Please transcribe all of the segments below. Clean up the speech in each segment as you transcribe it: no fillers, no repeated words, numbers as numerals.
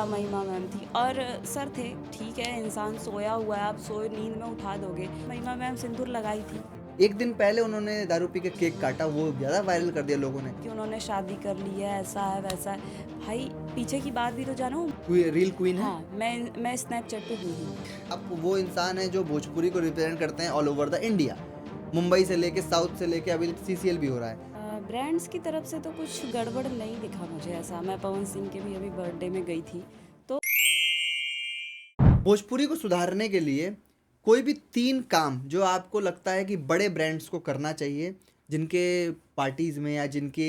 महिमा मैम थी और सर थे। ठीक है, इंसान सोया हुआ है, आप सोए नींद में उठा दोगे। महिमा मैम सिंदूर लगाई थी एक दिन पहले उन्होंने दारू पी के केक काटा, वो ज़्यादा वायरल कर दिया लोगों ने। कि उन्होंने शादी कर ली है, ऐसा है वैसा है। भाई पीछे की बात भी तो जानो। कोई रील क्वीन है। हाँ, मैं स्नैपचैट पे हुई हूँ। अब वो इंसान है जो भोजपुरी को रिप्रेजेंट करते हैं all over the India. Mumbai से लेके साउथ से लेके अभी सीसीएल भी हो रहा है। ब्रांड्स की तरफ से तो कुछ गड़बड़ नहीं दिखा मुझे ऐसा। मैं पवन सिंह के भी अभी बर्थडे में गई थी तो भोजपुरी को सुधारने के लिए कोई भी 3 काम जो आपको लगता है कि बड़े ब्रांड्स को करना चाहिए, जिनके पार्टीज़ में या जिनके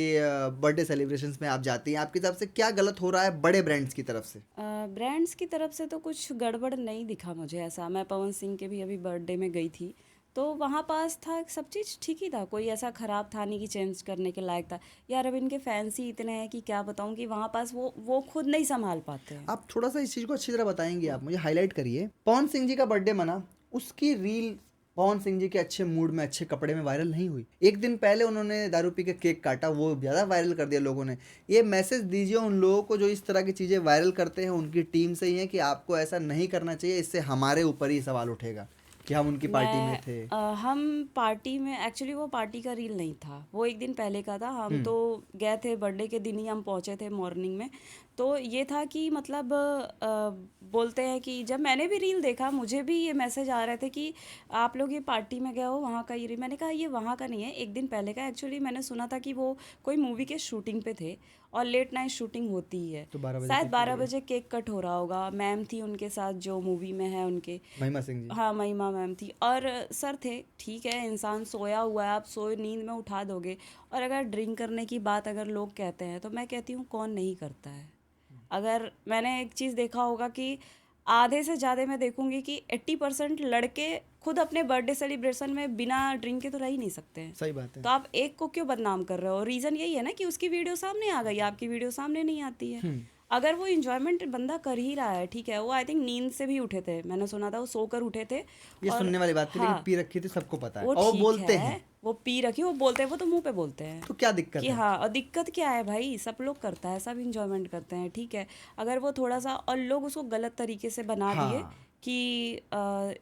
बर्थडे सेलिब्रेशंस में आप जाती हैं, आपके हिसाब से क्या गलत हो रहा है बड़े ब्रांड्स की तरफ से? ब्रांड्स की तरफ से तो कुछ गड़बड़ नहीं दिखा मुझे ऐसा। मैं पवन सिंह के भी अभी बर्थडे में गई थी तो वहाँ पास था, सब चीज़ ठीक ही था, कोई ऐसा ख़राब था नहीं कि चेंज करने के लायक था। यार अब इनके फैंस ही इतने हैं कि क्या बताऊँ कि वहाँ पास वो खुद नहीं संभाल पाते हैं। आप थोड़ा सा इस चीज़ को अच्छी तरह बताएंगे, आप मुझे हाईलाइट करिए। पवन सिंह जी का बर्थडे मना, उसकी रील पवन सिंह जी के अच्छे मूड में अच्छे कपड़े में वायरल नहीं हुई। एक दिन पहले उन्होंने दारू पी के केक काटा, वो ज़्यादा वायरल कर दिया लोगों ने। ये मैसेज दीजिए उन लोगों को जो इस तरह की चीज़ें वायरल करते हैं, उनकी टीम से ही है कि आपको ऐसा नहीं करना चाहिए, इससे हमारे ऊपर ही सवाल उठेगा कि हम उनकी पार्टी में थे। हम पार्टी में, एक्चुअली वो पार्टी का रील नहीं था, वो एक दिन पहले का था। हम तो गए थे बर्थडे के दिन ही, हम पहुंचे थे मॉर्निंग में। तो ये था कि मतलब बोलते हैं कि जब मैंने भी रील देखा मुझे भी ये मैसेज आ रहे थे कि आप लोग ये पार्टी में गए हो, वहाँ का ये रील। मैंने कहा ये वहाँ का नहीं है, एक दिन पहले का। एक्चुअली मैंने सुना था कि वो कोई मूवी के शूटिंग पे थे और लेट नाइट शूटिंग होती ही है, तो 12 बजे शायद केक 12 कटेगा। बजे केक कट हो रहा होगा। मैम थी उनके साथ जो मूवी में है उनके। महिमा सिंह जी। हाँ, महिमा मैम थी और सर थे। ठीक है, इंसान सोया हुआ है, आप सोए नींद में उठा दोगे। और अगर ड्रिंक करने की बात अगर लोग कहते हैं तो मैं कहती हूँ कौन नहीं करता है। अगर मैंने एक चीज़ देखा होगा कि आधे से ज़्यादा मैं देखूंगी कि 80% लड़के खुद अपने बर्थडे सेलिब्रेशन में बिना ड्रिंक के तो रह ही नहीं सकते हैं। सही बात है। तो आप एक को क्यों बदनाम कर रहे हो? रीज़न यही है ना कि उसकी वीडियो सामने आ गई, आपकी वीडियो सामने नहीं आती है। अगर वो इंजॉयमेंट बंदा कर ही रहा है, ठीक है। वो आई थिंक नींद से भी उठे थे, मैंने सुना था वो सोकर उठे थे। ये और सुनने वाली बात थी, लेकिन हाँ, पी रखी थी सबको पता है वो और वो ठीक बोलते है, हैं। वो पी रखी, वो बोलते हैं, वो तो मुंह पे बोलते हैं तो क्या दिक्कत कि है? हाँ। और दिक्कत क्या है भाई, सब लोग करता है, सब इंजॉयमेंट करते हैं, ठीक है। अगर वो थोड़ा सा, और लोग उसको गलत तरीके से बना दिए हाँ। कि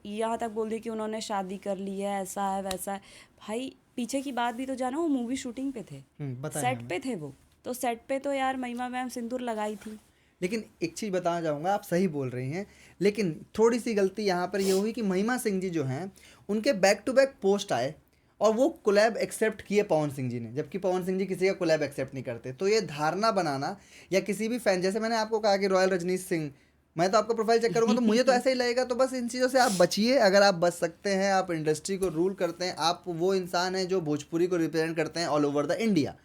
यहाँ तक बोल दिए कि उन्होंने शादी कर ली है, ऐसा है वैसा है। भाई पीछे की बात भी तो जानो, वो मूवी शूटिंग पे थे, बताएं सेट हमें। पे थे वो। तो सेट पे तो यार महिमा मैम सिंदूर लगाई थी। लेकिन एक चीज़ बताना चाहूँगा, आप सही बोल रही हैं, लेकिन थोड़ी सी गलती यहाँ पर ये हुई कि महिमा सिंह जी जो हैं, उनके बैक टू बैक पोस्ट आए और वो कोलैब एक्सेप्ट किए पवन सिंह जी ने, जबकि पवन सिंह जी किसी का कोलैब एक्सेप्ट नहीं करते। तो ये धारणा बनाना, या किसी भी फैन, जैसे मैंने आपको कहा कि रॉयल रजनीश सिंह, मैं तो आपका प्रोफाइल चेक करूँगा तो मुझे तो ऐसा ही लगेगा। तो बस इन चीज़ों से आप बचिए, अगर आप बच सकते हैं। आप इंडस्ट्री को रूल करते हैं, आप वो इंसान हैं जो भोजपुरी को रिप्रेजेंट करते हैं all over the India.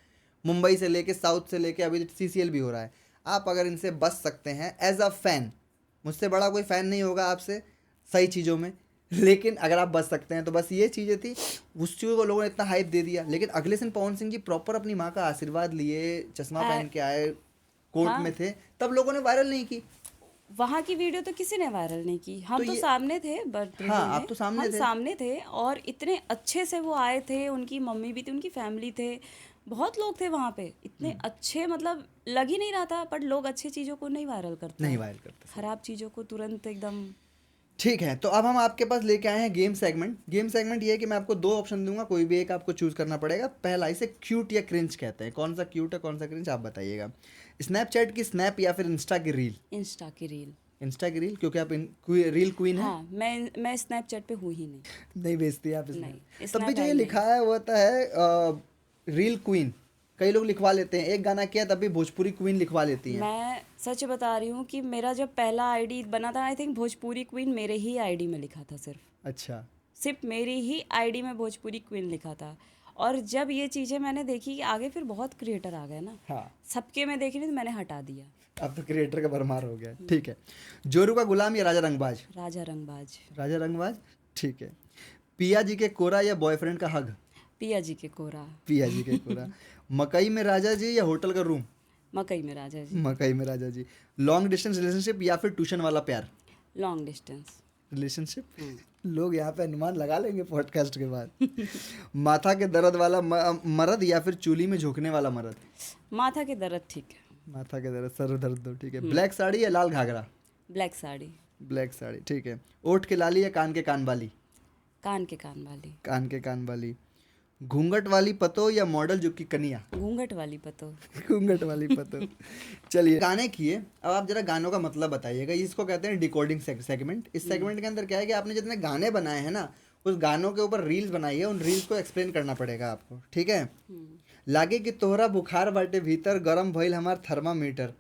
Mumbai से लेके साउथ से लेके अभी सीसीएल भी हो रहा है। आप अगर इनसे बच सकते हैं एज अ फैन, मुझसे बड़ा कोई फ़ैन नहीं होगा आपसे सही चीज़ों में, लेकिन अगर आप बच सकते हैं तो बस ये चीज़ें थी। उस चीज़ को लोगों ने इतना हाइप दे दिया, लेकिन अगले दिन पवन सिंह जी प्रॉपर अपनी माँ का आशीर्वाद लिए, चश्मा पहन के आए, कोर्ट में हाँ, थे, तब लोगों ने वायरल नहीं की। वहाँ की वीडियो तो किसी ने वायरल नहीं की। तो हम तो ये, सामने थे हाँ, बर्थडे आप में, तो सामने हम थे। सामने थे और इतने अच्छे से वो आए थे। उनकी मम्मी भी थी, उनकी फैमिली थे, बहुत लोग थे वहाँ पे, इतने अच्छे, मतलब लग ही नहीं रहा था। बट लोग अच्छी चीज़ों को नहीं वायरल करते नहीं हैं, वायरल करते, सही। खराब चीज़ों को तुरंत एकदम। ठीक है, तो अब हम आपके पास लेके आए हैं गेम सेगमेंट। गेम सेगमेंट ये है कि मैं आपको 2 ऑप्शन दूंगा, कोई भी एक आपको चूज करना पड़ेगा। पहला, इसे क्यूट या क्रिंज कहते हैं। कौन सा क्यूट है कौन सा क्रिंज, आप बताइएगा। स्नैपचैट की स्नैप या फिर इंस्टा की रील? इंस्टा की रील। इंस्टा की रील, क्योंकि आप रील क्वीन है। हाँ, मैं स्नैपचैट पे हूँ ही नहीं। नहीं भेजती आप नहीं, स्नैप। तब भी स्नैप जो है ये ही लिखा नहीं। है वो होता है रील क्वीन। कई लोग लिखवा लेते हैं, एक गाना किया तब भी भोजपुरी क्वीन लिखवा लेती हैं। मैं सच बता रही हूँ कि मेरा जब पहला आईडी बना था, आई थिंक भोजपुरी क्वीन मेरे ही आईडी में लिखा था। अच्छा। सिर्फ मेरी ही आईडी में भोजपुरी क्वीन लिखा था। और जब ये चीज़ें मैंने देखी कि आगे फिर बहुत क्रिएटर आ गए ना, हाँ, सबके में देखी नहीं तो मैंने हटा दिया। अब तो क्रिएटर का भरमार हो गया। ठीक है, जोरू का गुलाम या राजा रंगबाज? राजा रंगबाज। राजा रंगबाज। ठीक है, पिया जी के कोरा या बॉयफ्रेंड का हग? पिया जी के कोरा। पिया जी के कोरा। मकई में राजा जी या होटल का रूम? मकई में राजा जी। मकई में राजा जी। लॉन्ग डिस्टेंस रिलेशनशिप या फिर ट्यूशन वाला प्यार? Long distance. रिलेशनशिप। लोग यहाँ पे अनुमान लगा लेंगे पॉडकास्ट के बाद। माथा के दर्द वाला मर्द या फिर चूली में झोंकने वाला मर्द? माथा के दर्द ठीक है। माथा के दर्द, सर दर्द दो, ठीक है। ब्लैक साड़ी या लाल घाघरा? ब्लैक साड़ी। ब्लैक साड़ी, ठीक है। ओठ के लाली या कान के कान वाली? कान के कान वाली। कान के कान वाली। घूंघट वाली पतो या मॉडल जो की कनिया? घूंघट वाली पतो। घूंघट वाली पतो। चलिए, गाने किए, अब आप जरा गानों का मतलब बताइएगा। इसको कहते हैं डिकोडिंग सेगमेंट। इस सेगमेंट के अंदर क्या है कि आपने जितने गाने बनाए हैं ना, उस गानों के ऊपर रील्स बनाई है, उन रील्स को एक्सप्लेन करना पड़ेगा आपको, ठीक है। लागे कि तोहरा बुखार बाटे भीतर, गरम भइल हमार थर्मामीटर।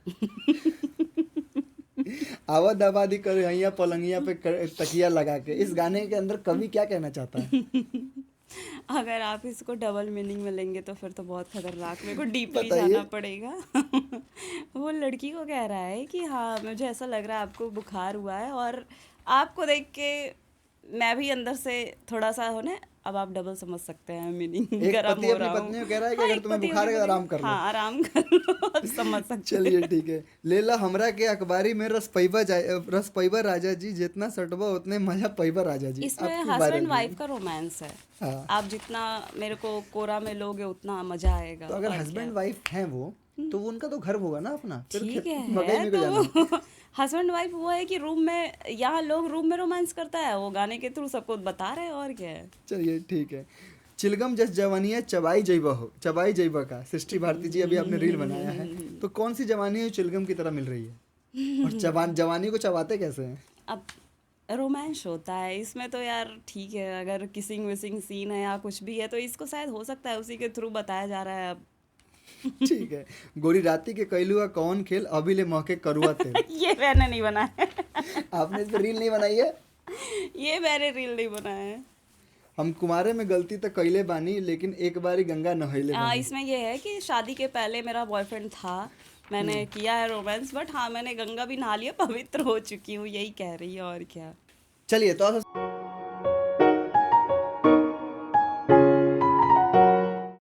आवद आबादी कर यहाँ पलंगिया पे तकिया लगा के। इस गाने के अंदर कवि क्या कहना चाहता है? अगर आप इसको डबल मीनिंग में लेंगे तो फिर तो बहुत खतरनाक, मेरे को डीपली बताइए। जाना पड़ेगा। वो लड़की को कह रहा है कि हाँ मुझे ऐसा लग रहा है आपको बुखार हुआ है, और आपको देख के मैं भी अंदर से थोड़ा सा हो ना, अब आप डबल समझ सकते हैं मीनिंग। एक गरम पति हो अपनी रहा पत्नी को हूँ। कह रहा है कि हाँ, अगर एक तुम्हें पति बुखार है अपनी तो पत्नी आराम कर लो। हाँ आराम कर लो। आप समझ सकते चलिए ठीक है। लेला हमरा के अखबारी में रस पैबा राजा जी, जितना सटबा उतने मजा पैबा राजा जी। इसमें आपकी हस्बैंड वायरल वाइफ का रोमांस है। हाँ। आप जितना मेरे को कोरा में लोगे उतना मजा आएगा। तो अगर और हस्बैंड क्या। वाइफ हैं वो, तो वो उनका तो घर होगा ना अपना, फिर ठीक मगई है में को जाना। तो हस्बैंड वाइफ वो है कि रूम में, यहाँ लोग रूम में रोमांस करता है, वो गाने के थ्रू सबको बता रहे हैं, और क्या है। चलिए ठीक है। चिलगम जस जवानी है चबाई जैबा हो, चबाई जैबा का सृष्टि भारती जी अभी आपने रील बनाया है, तो कौन सी जवानी है जो चिलगम की तरह मिल रही है? और जवानी को चबाते कैसे हैं? अब रोमांस होता है इसमें तो यार, ठीक है, अगर किसिंग विसिंग सीन है या कुछ भी है तो इसको शायद हो सकता है उसी के थ्रू बताया जा रहा है अब। ठीक है। गोरी राती के कैलू का कौन खेल, अभी ले महके करुआ तेल। ये मैंने नहीं बनाया। आपने इस पर रील नहीं बनाई है? ये मैंने रील नहीं बनाया है। हम कुमारे में गलती तो कैले बानी, लेकिन एक बारी गंगा नहैले बानी। इसमें ये है कि शादी के पहले मेरा बॉयफ्रेंड था, मैंने किया है रोमांस, बट हाँ मैंने गंगा भी नहा लिया, पवित्र हो चुकी हूँ, यही कह रही है, और क्या। चलिए तो